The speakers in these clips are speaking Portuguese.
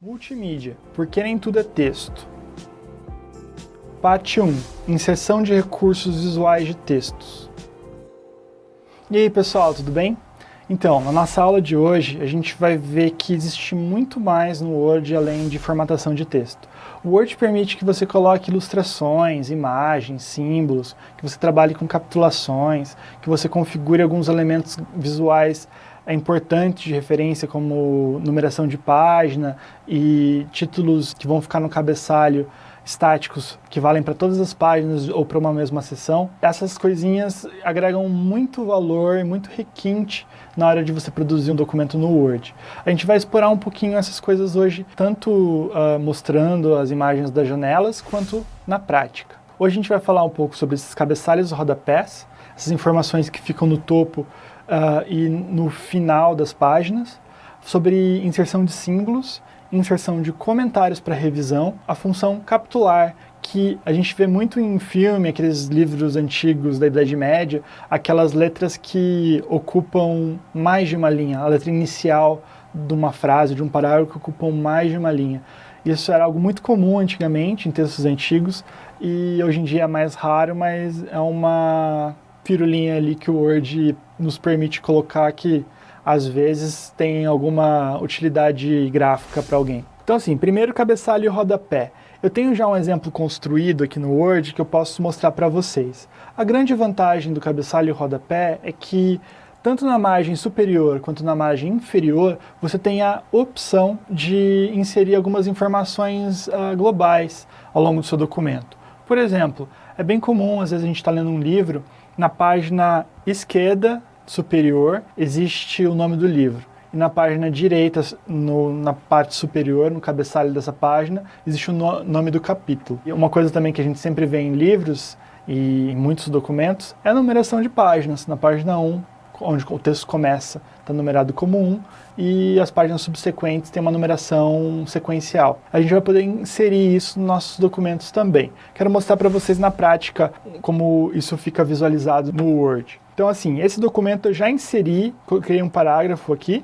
Multimídia, porque nem tudo é texto. Parte 1. Inserção de recursos visuais de textos. E aí pessoal, tudo bem? Então, na nossa aula de hoje, a gente vai ver que existe muito mais no Word além de formatação de texto. O Word permite que você coloque ilustrações, imagens, símbolos, que você trabalhe com capitulações, que você configure alguns elementos visuais importantes de referência, como numeração de página e títulos que vão ficar no cabeçalho estáticos, que valem para todas as páginas ou para uma mesma seção. Essas coisinhas agregam muito valor e muito requinte na hora de você produzir um documento no Word. A gente vai explorar um pouquinho essas coisas hoje, tanto mostrando as imagens das janelas, quanto na prática. Hoje a gente vai falar um pouco sobre esses cabeçalhos rodapés, essas informações que ficam no topo e no final das páginas, sobre inserção de símbolos, inserção de comentários para revisão, a função capitular, que a gente vê muito em filme, aqueles livros antigos da Idade Média, aquelas letras que ocupam mais de uma linha, a letra inicial de uma frase, de um parágrafo, que ocupam mais de uma linha. Isso era algo muito comum antigamente, em textos antigos, e hoje em dia é mais raro, mas é uma firulinha ali que o Word nos permite colocar que às vezes tem alguma utilidade gráfica para alguém. Então assim, primeiro cabeçalho e rodapé. Eu tenho já um exemplo construído aqui no Word que eu posso mostrar para vocês. A grande vantagem do cabeçalho e rodapé é que tanto na margem superior quanto na margem inferior você tem a opção de inserir algumas informações globais ao longo do seu documento. Por exemplo, é bem comum, às vezes a gente está lendo um livro, na página esquerda superior existe o nome do livro. E na página direita, na parte superior, no cabeçalho dessa página, existe o nome do capítulo. E uma coisa também que a gente sempre vê em livros e em muitos documentos é a numeração de páginas. Na página 1, onde o texto começa, está numerado como 1, e as páginas subsequentes têm uma numeração sequencial. A gente vai poder inserir isso nos nossos documentos também. Quero mostrar para vocês na prática como isso fica visualizado no Word. Então assim, esse documento eu já inseri, criei um parágrafo aqui,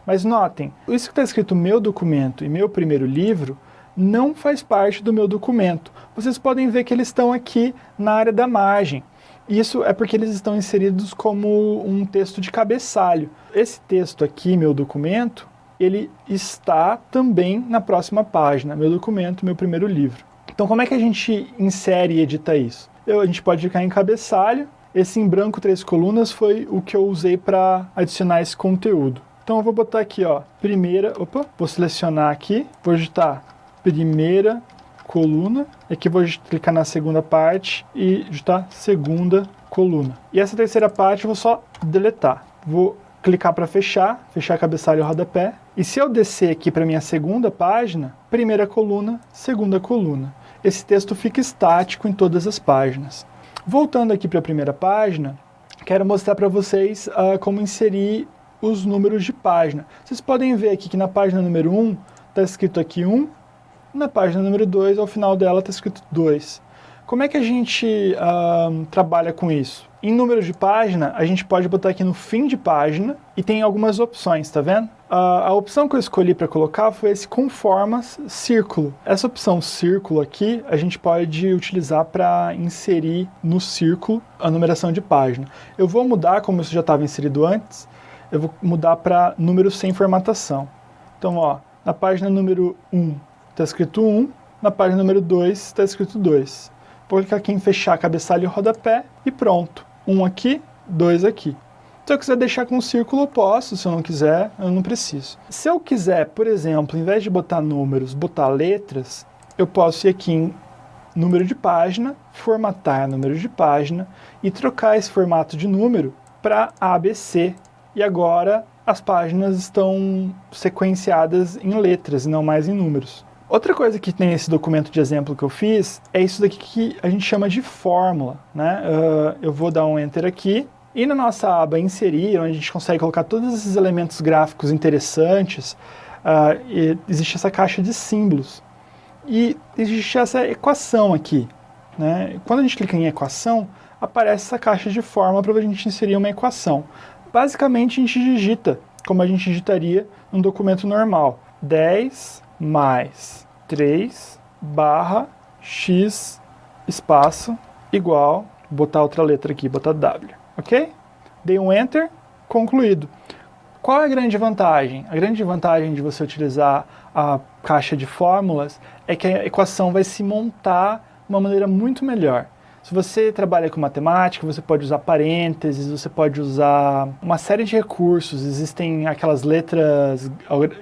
mas notem, isso que está escrito meu documento e meu primeiro livro não faz parte do meu documento. Vocês podem ver que eles estão aqui na área da margem. Isso é porque eles estão inseridos como um texto de cabeçalho. Esse texto aqui, meu documento, ele está também na próxima página, meu documento, meu primeiro livro. Então como é que a gente insere e edita isso? A gente pode clicar em cabeçalho. Esse em branco 3 colunas foi o que eu usei para adicionar esse conteúdo. Então eu vou botar aqui, ó, vou selecionar aqui, vou digitar primeira coluna, aqui vou clicar na segunda parte e digitar segunda coluna. E essa terceira parte eu vou só deletar. Vou clicar para fechar cabeçalho e rodapé. E se eu descer aqui para minha segunda página, primeira coluna, segunda coluna. Esse texto fica estático em todas as páginas. Voltando aqui para a primeira página, quero mostrar para vocês como inserir os números de página. Vocês podem ver aqui que na página número 1 está escrito aqui 1, na página número 2, ao final dela está escrito 2. Como é que a gente trabalha com isso? Em número de página, a gente pode botar aqui no fim de página e tem algumas opções, tá vendo? A opção que eu escolhi para colocar foi esse com formas círculo. Essa opção círculo aqui, a gente pode utilizar para inserir no círculo a numeração de página. Eu vou mudar, como isso já estava inserido antes, eu vou mudar para número sem formatação. Então, ó, na página número 1 está escrito 1, na página número 2 está escrito 2. Vou clicar aqui em fechar cabeçalho e rodapé e pronto. 1 aqui, 2 aqui. Se eu quiser deixar com um círculo, eu posso. Se eu não quiser, eu não preciso. Se eu quiser, por exemplo, em vez de botar números, botar letras, eu posso ir aqui em número de página, formatar número de página e trocar esse formato de número para ABC. E agora as páginas estão sequenciadas em letras e não mais em números. Outra coisa que tem nesse documento de exemplo que eu fiz é isso daqui que a gente chama de fórmula, né? Eu vou dar um Enter aqui e na nossa aba Inserir, onde a gente consegue colocar todos esses elementos gráficos interessantes, existe essa caixa de símbolos e existe essa equação aqui, né? Quando a gente clica em equação, aparece essa caixa de fórmula para a gente inserir uma equação. Basicamente a gente digita como a gente digitaria num documento normal. 10 mais 3 barra x espaço igual, vou botar outra letra aqui, botar W, ok? Dei um Enter, concluído. Qual é a grande vantagem? A grande vantagem de você utilizar a caixa de fórmulas é que a equação vai se montar de uma maneira muito melhor. Se você trabalha com matemática, você pode usar parênteses, você pode usar uma série de recursos. Existem aquelas letras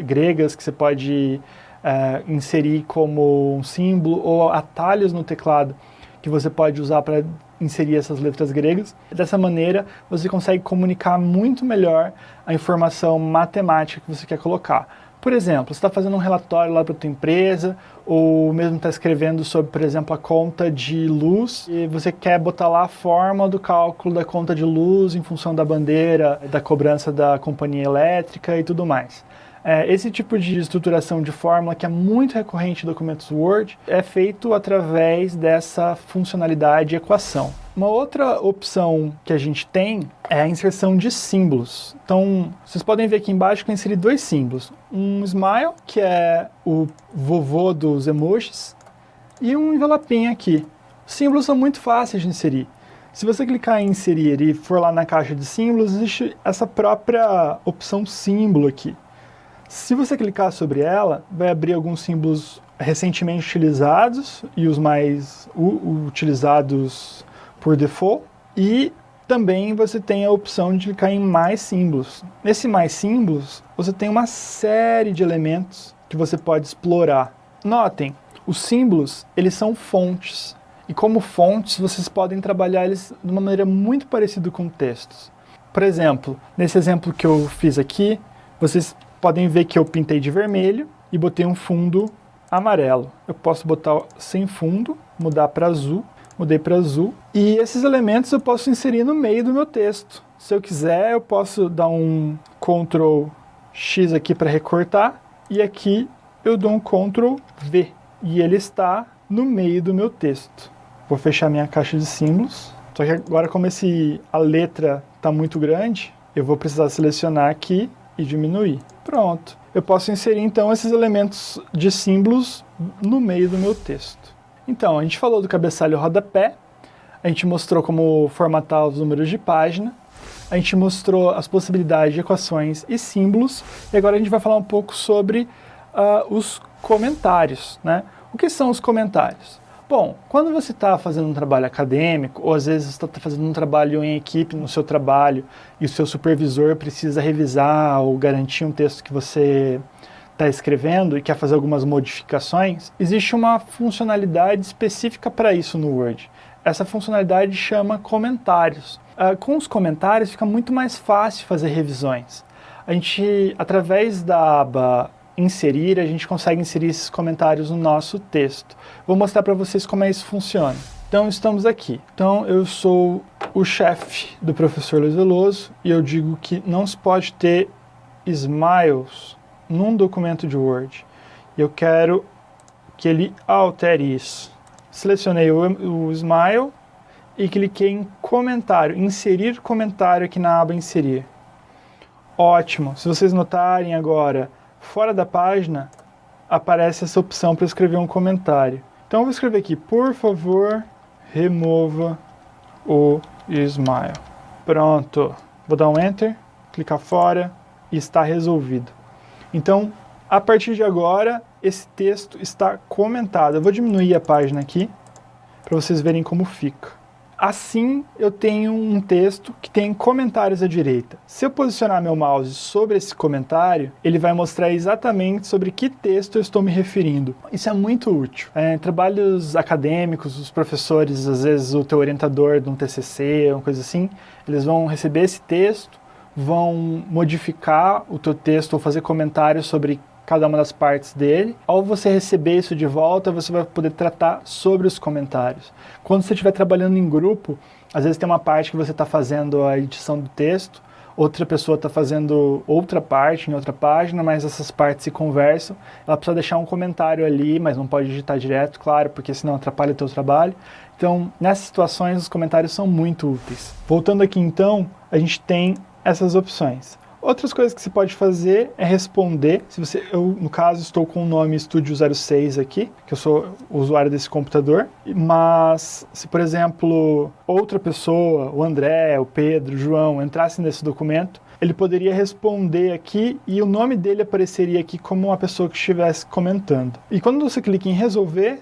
gregas que você pode inserir como um símbolo, ou atalhos no teclado que você pode usar para inserir essas letras gregas. Dessa maneira, você consegue comunicar muito melhor a informação matemática que você quer colocar. Por exemplo, você está fazendo um relatório lá para a tua empresa, ou mesmo está escrevendo sobre, por exemplo, a conta de luz, e você quer botar lá a forma do cálculo da conta de luz em função da bandeira, da cobrança da companhia elétrica e tudo mais. Esse tipo de estruturação de fórmula, que é muito recorrente em documentos Word, é feito através dessa funcionalidade equação. Uma outra opção que a gente tem é a inserção de símbolos. Então, vocês podem ver aqui embaixo que eu inseri 2 símbolos. Um smile, que é o vovô dos emojis, e um envelopinho aqui. Os símbolos são muito fáceis de inserir. Se você clicar em inserir e for lá na caixa de símbolos, existe essa própria opção símbolo aqui. Se você clicar sobre ela, vai abrir alguns símbolos recentemente utilizados e os mais utilizados por default. E também você tem a opção de clicar em mais símbolos. Nesse mais símbolos, você tem uma série de elementos que você pode explorar. Notem, os símbolos, eles são fontes. E como fontes, vocês podem trabalhar eles de uma maneira muito parecida com textos. Por exemplo, nesse exemplo que eu fiz aqui, vocês podem ver que eu pintei de vermelho e botei um fundo amarelo. Eu posso botar sem fundo, mudar para azul, mudei para azul. E esses elementos eu posso inserir no meio do meu texto. Se eu quiser, eu posso dar um Ctrl X aqui para recortar. E aqui eu dou um Ctrl V. E ele está no meio do meu texto. Vou fechar minha caixa de símbolos. Só que agora, como a letra está muito grande, eu vou precisar selecionar aqui e diminuir. Pronto. Eu posso inserir então esses elementos de símbolos no meio do meu texto. Então, a gente falou do cabeçalho rodapé, a gente mostrou como formatar os números de página, a gente mostrou as possibilidades de equações e símbolos, e agora a gente vai falar um pouco sobre os comentários, né? O que são os comentários? Bom, quando você está fazendo um trabalho acadêmico, ou às vezes está fazendo um trabalho em equipe no seu trabalho, e o seu supervisor precisa revisar ou garantir um texto que você está escrevendo e quer fazer algumas modificações, existe uma funcionalidade específica para isso no Word. Essa funcionalidade chama comentários. Com os comentários fica muito mais fácil fazer revisões. A gente, através da aba inserir, a gente consegue inserir esses comentários no nosso texto. Vou mostrar para vocês como isso funciona. Então, estamos aqui. Então, eu sou o chefe do professor Luiz Veloso e eu digo que não se pode ter smiles num documento de Word. Eu quero que ele altere isso. Selecionei o smile e cliquei em comentário, inserir comentário aqui na aba inserir. Ótimo. Se vocês notarem agora, fora da página, aparece essa opção para escrever um comentário. Então eu vou escrever aqui, por favor, remova o smile. Pronto. Vou dar um Enter, clicar fora e está resolvido. Então, a partir de agora, esse texto está comentado. Eu vou diminuir a página aqui para vocês verem como fica. Assim, eu tenho um texto que tem comentários à direita. Se eu posicionar meu mouse sobre esse comentário, ele vai mostrar exatamente sobre que texto eu estou me referindo. Isso é muito útil. Em trabalhos acadêmicos, os professores, às vezes o teu orientador de um TCC, uma coisa assim, eles vão receber esse texto, vão modificar o teu texto ou fazer comentários sobre cada uma das partes dele. Ao você receber isso de volta, você vai poder tratar sobre os comentários. Quando você estiver trabalhando em grupo, às vezes tem uma parte que você está fazendo a edição do texto, outra pessoa está fazendo outra parte em outra página, mas essas partes se conversam. Ela precisa deixar um comentário ali, mas não pode digitar direto, claro, porque senão atrapalha o teu trabalho. Então, nessas situações, os comentários são muito úteis. Voltando aqui então, a gente tem essas opções. Outras coisas que você pode fazer é responder. Eu, no caso, estou com o nome Studio 06 aqui, que eu sou o usuário desse computador. Mas se, por exemplo, outra pessoa, o André, o Pedro, o João, entrasse nesse documento, ele poderia responder aqui e o nome dele apareceria aqui como uma pessoa que estivesse comentando. E quando você clica em resolver,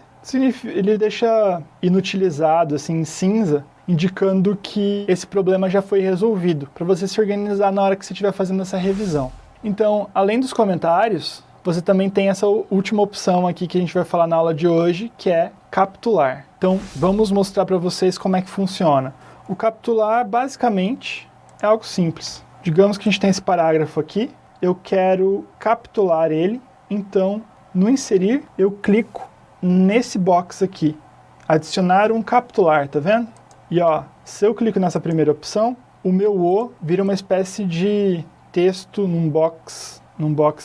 ele deixa inutilizado, assim, em cinza, indicando que esse problema já foi resolvido, para você se organizar na hora que você estiver fazendo essa revisão. Então, além dos comentários, você também tem essa última opção aqui que a gente vai falar na aula de hoje, que é capitular. Então, vamos mostrar para vocês como é que funciona. O capitular, basicamente, é algo simples. Digamos que a gente tem esse parágrafo aqui, eu quero capitular ele, então, no inserir, eu clico nesse box aqui, adicionar um capitular, tá vendo? E ó, se eu clico nessa primeira opção, o meu O vira uma espécie de texto num box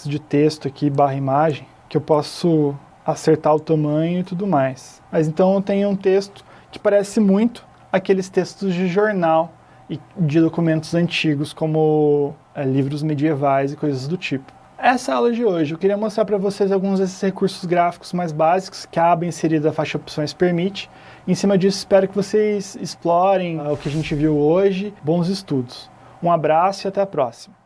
de texto aqui, barra imagem, que eu posso acertar o tamanho e tudo mais. Mas então eu tenho um texto que parece muito aqueles textos de jornal e de documentos antigos, como livros medievais e coisas do tipo. Essa aula de hoje eu queria mostrar para vocês alguns desses recursos gráficos mais básicos que a aba inserida da faixa opções permite. Em cima disso, espero que vocês explorem o que a gente viu hoje. Bons estudos. Um abraço e até a próxima.